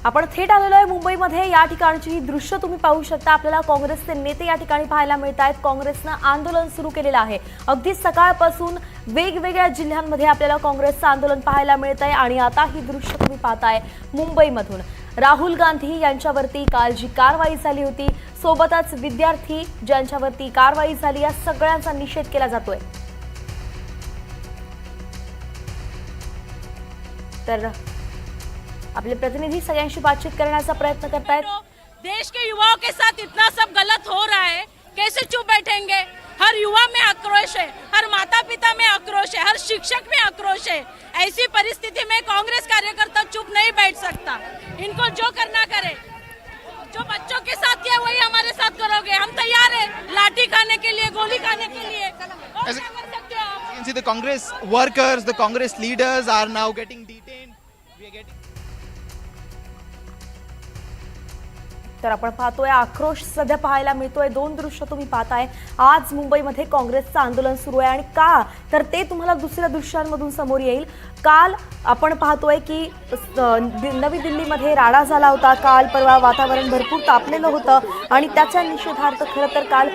आपण थेट आलेलो आहे मुंबईमध्ये। या ठिकाणची ही दृश्य तुम्ही पाहू शकता। आपल्याला काँग्रेसचे नेते या ठिकाणी पाहायला मिळत आहेत। काँग्रेसनं आंदोलन सुरू केलेलं आहे। अगदी सकाळपासून वेगवेगळ्या जिल्ह्यांमध्ये आपल्याला काँग्रेसचं आंदोलन पाहायला मिळत आहे। आणि आता ही दृश्य तुम्ही पाहताय मुंबईमधून। राहुल गांधी यांच्यावरती काल जी कारवाई झाली होती, सोबतच विद्यार्थी ज्यांच्यावरती कारवाई झाली, या सगळ्यांचा निषेध केला जातोय। तर अपने प्रतिनिधि सगळ्यांशी बातचीत करण्याचा प्रयत्न करतायत। देश के युवाओं के साथ इतना सब गलत हो रहा है, कैसे चुप बैठेंगे। हर युवा में आक्रोश है, हर माता पिता में आक्रोश है, हर शिक्षक में आक्रोश है। ऐसी परिस्थिति में कांग्रेस कार्यकर्ता चुप नहीं बैठ सकता। इनको जो करना करे, जो बच्चों के साथ किया वही हमारे साथ करोगे। हम तैयार है लाठी खाने के लिए, गोली खाने के लिए। और क्या कर सकते हो आप? You can see the Congress workers, the Congress leaders are now getting detained. We are getting. तर आपण पाहतोय आक्रोश सध्या पाहायला मिळतोय। दोन दृश्य तुम्ही पाहताय। आज मुंबईमध्ये काँग्रेसचं आंदोलन सुरू आहे आणि का तर ते तुम्हाला दुसऱ्या दृश्यांमधून समोर येईल। काल आपण पाहतोय की नवी दिल्लीमध्ये राडा झाला होता। काल परवा वातावरण भरपूर तापलेलं होतं आणि त्याच्या निषेधार्थ खरं तर काल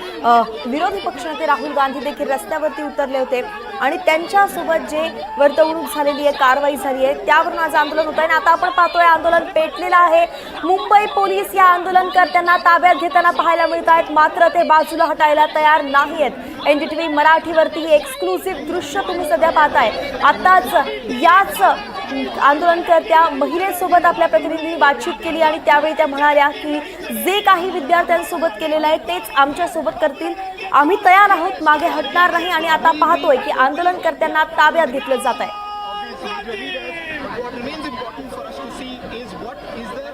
विरोधी पक्षनेते राहुल गांधी देखील रस्त्यावरती उतरले होते आणि त्यांच्यासोबत जे वर्तवणूक झालेली आहे, कारवाई झाली आहे, त्यावरून आज आंदोलन होत आहे। आणि आता आपण पाहतोय आंदोलन पेटलेलं आहे। मुंबई पोलीस या आंदोलनकर्त्यांना ताब्यात घेताना पाहायला मिळत आहेत, मात्र ते बाजूला हटायला तयार नाहीयेत। एनडीटीव्ही मराठीवरती हे एक्सक्लुसिव्ह दृश्य तुम्ही सध्या पाहताय। आताच याच आंदोलनकर्त्या महिलेसोबत आपल्या प्रतिनिधींनी बातचीत केली आणि त्यावेळी त्या म्हणाल्या की जे काही विद्यार्थ्यांसोबत केलेलं आहे तेच आमच्यासोबत करतील, आम्ही तयार आहोत, मागे हटणार नाही। आणि आता पाहतोय की आंदोलनकर्त्यांना ताब्यात घेतलं जात आहे।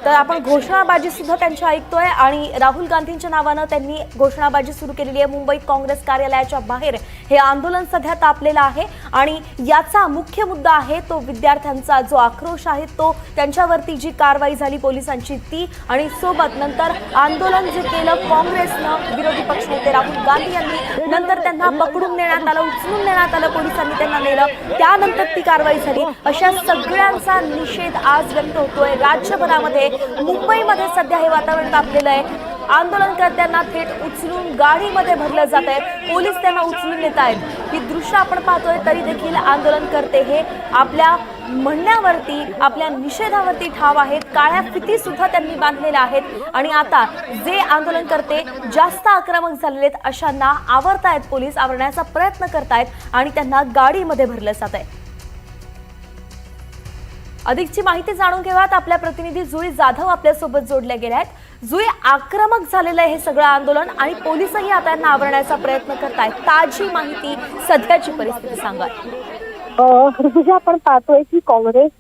तर आपण घोषणाबाजी सुद्धा त्यांची ऐकतोय आणि राहुल गांधींच्या नावानं त्यांनी घोषणाबाजी सुरू केलेली आहे। मुंबईत काँग्रेस कार्यालयाच्या बाहेर हे आंदोलन सध्या तापलेलं आहे आणि याचा मुख्य मुद्दा आहे तो विद्यार्थ्यांचा जो आक्रोश आहे, तो त्यांच्यावरती जी कारवाई झाली पोलिसांची ती, आणि सोबत नंतर आंदोलन जे केलं काँग्रेसनं, विरोधी पक्षनेते राहुल गांधी यांनी, नंतर त्यांना पकडून नेण्यात आलं, उचलून नेण्यात आलं, पोलिसांनी त्यांना नेलं, त्यानंतर ती कारवाई झाली। अशा सगळ्यांचा निषेध आज व्यक्त होतोय राज्यभरामध्ये। मुंबईमध्ये सध्या हे वातावरण तापलेलं आहे। आंदोलनकर्त्यांना थेट उचलून गाडीमध्ये भरलं जात आहे, पोलीस त्यांना उचलून नेत आहेत। ही दृश्य आपण पाहतोय, तरी देखील आंदोलनकर्ते हे आपल्या म्हणण्यावरती, आपल्या निषेधावरती ठाव आहेत। काळ्या फिती सुद्धा त्यांनी बांधलेल्या आहेत आणि आता जे आंदोलनकर्ते जास्त आक्रमक झालेले आहेत अशांना आवरतायत पोलीस, आवरण्याचा प्रयत्न करतायत आणि त्यांना गाडीमध्ये भरलं जात आहे। अधिकची माहिती जाणून घेऊयात। आपल्या प्रतिनिधी जुई जाधव आपल्यासोबत जोडल्या गेल्या आहेत। जुई, आक्रमक झालेलं आहे हे सगळं आंदोलन आणि पोलिसही आता यांना आवरण्याचा प्रयत्न करतायत। ताजी माहिती, सध्याची परिस्थिती सांगा। ऋतुजा, आपण पाहतोय की काँग्रेस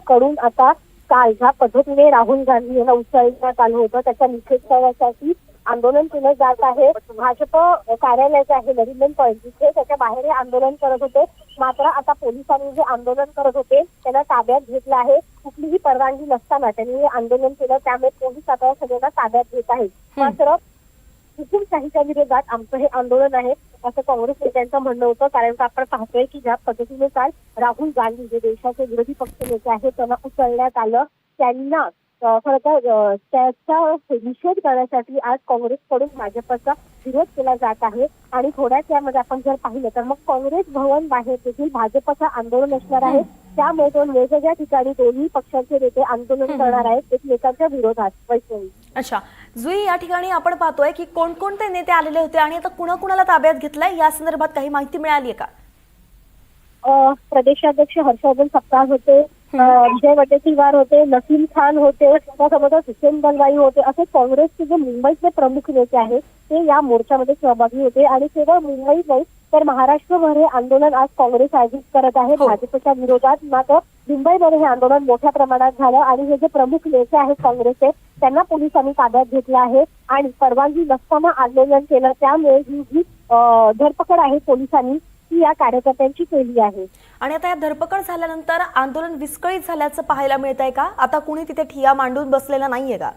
कडून आता काल ज्या पद्धतीने राहुल गांधी यांना उचलण्यात आलं होतं त्याचा निषेध करण्यासाठी आंदोलन केलं जात आहे। भाजप कार्यालयाचे आहे नरिमन पॉइंट, तिथे त्याच्या बाहेर हे आंदोलन करत होते। मात्र आता पोलिसांनी जे आंदोलन करत होते त्यांना ताब्यात घेतलं आहे। कुठलीही परवानगी नसताना त्यांनी हे आंदोलन केलं, त्यामुळे पोलीस आता सगळ्यांना ताब्यात घेत आहेत। मात्र हुकुमशाहीच्या विरोधात आमचं हे आंदोलन आहे असं काँग्रेस नेत्यांचं म्हणणं होतं। कारण आपण पाहतोय की ज्या पद्धतीने काल राहुल गांधी जे देशाचे विरोधी पक्षनेते आहेत त्यांना उचलण्यात आलं, त्यांना खरं तर त्याचा निषेध करण्यासाठी आज काँग्रेसकडून भाजपचा विरोध केला जात आहे। आणि थोड्याच यामध्ये आपण जर पाहिलं तर मग काँग्रेस भवन बाहेर देखील भाजपचं आंदोलन असणार आहे। त्यामुळे दोन वेगवेगळ्या ठिकाणी दोन्ही पक्षांचे नेते आंदोलन करणार आहेत एकमेकांच्या विरोधात। वैष्णवी, अच्छा जुई, या ठिकाणी आपण पाहतोय की कोणकोणते नेते आलेले होते आणि आता कुणाकुणाला ताब्यात घेतलंय, या संदर्भात काही माहिती मिळाली आहे का? प्रदेशाध्यक्ष हर्षवर्धन सपकाळ होते, विजय वडेट्टीवार होते, नसीम खान होते, त्यासोबतच हुसेन दलवाई होते, असे काँग्रेसचे जे मुंबईतले प्रमुख नेते आहेत ते या मोर्चामध्ये सहभागी होते। आणि केवळ मुंबईत नाही तर महाराष्ट्रभर हे आंदोलन आज काँग्रेस आयोजित करत आहे भाजपच्या विरोधात। मात्र मुंबईमध्ये हे आंदोलन मोठ्या प्रमाणात झालं आणि हे जे प्रमुख नेते आहेत काँग्रेसचे त्यांना पोलिसांनी ताब्यात घेतलं आहे आणि परवानगी नसताना आंदोलन केलं, त्यामुळे ही जी धरपकड आहे पोलिसांनी ती या कार्यकर्त्यांची केली आहे। आणि आता या धरपकड झाल्यानंतर आंदोलन विस्कळीत झाल्याचं पाहायला मिळत आहे का? आता कुणी तिथे ठिय्या मांडून बसलेला नाहीये का?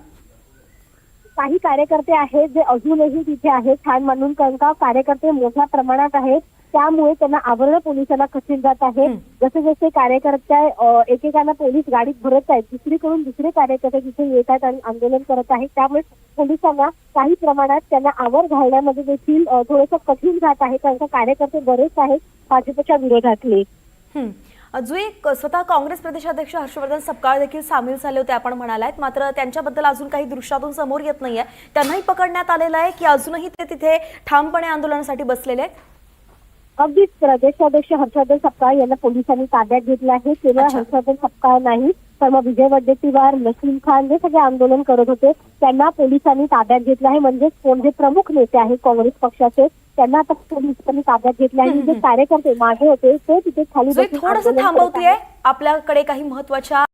काही कार्यकर्ते आहेत जे अजूनही तिथे आहेत ठाण मांडून, कारण का कार्यकर्ते मोठ्या प्रमाणात आहेत त्यामुळे त्यांना आवरणं पोलिसांना कठीण जात आहे. जसे जसे कार्यकर्ते एकेकांना पोलीस गाडीत भरत आहेत, दुसरीकडून दुसरे कार्यकर्ते तिथे येत आहेत आणि आंदोलन करत आहेत. त्यामुळे पोलिसांना काही प्रमाणात त्यांना आवर घालण्यामध्ये देखील थोडंसं कठीण जात आहे, कारण का कार्यकर्ते बरेच आहेत भाजपच्या विरोधातले. जुई, स्वतः काँग्रेस प्रदेशाध्यक्ष हर्षवर्धन सपकाळ देखील सामील झाले होते आपण म्हणालात, मात्र त्यांच्याबद्दल अजून काही दृश्यातून समोर येत नाहीये. त्यांनाही पकडण्यात आलेलं आहे की अजूनही ते तिथे ठामपणे आंदोलनासाठी बसलेले आहेत? अगदीच प्रदेशाध्यक्ष हर्षवर्धन सपकाळ यांना पोलिसांनी ताब्यात घेतलं आहे. केवळ हर्षवर्धन सपकाळ नाही तर मग विजय वडेट्टीवार, नसीम खान जे सगळे आंदोलन करत होते त्यांना पोलिसांनी ताब्यात घेतलं आहे. म्हणजे जे प्रमुख नेते आहेत काँग्रेस पक्षाचे त्यांना आता पोलिसांनी ताब्यात घेतलं आहे. जे कार्यकर्ते मागे होते ते तिथे खाली बसून थोडंसं थांबवतीये, आपल्याकडे काही महत्वाच्या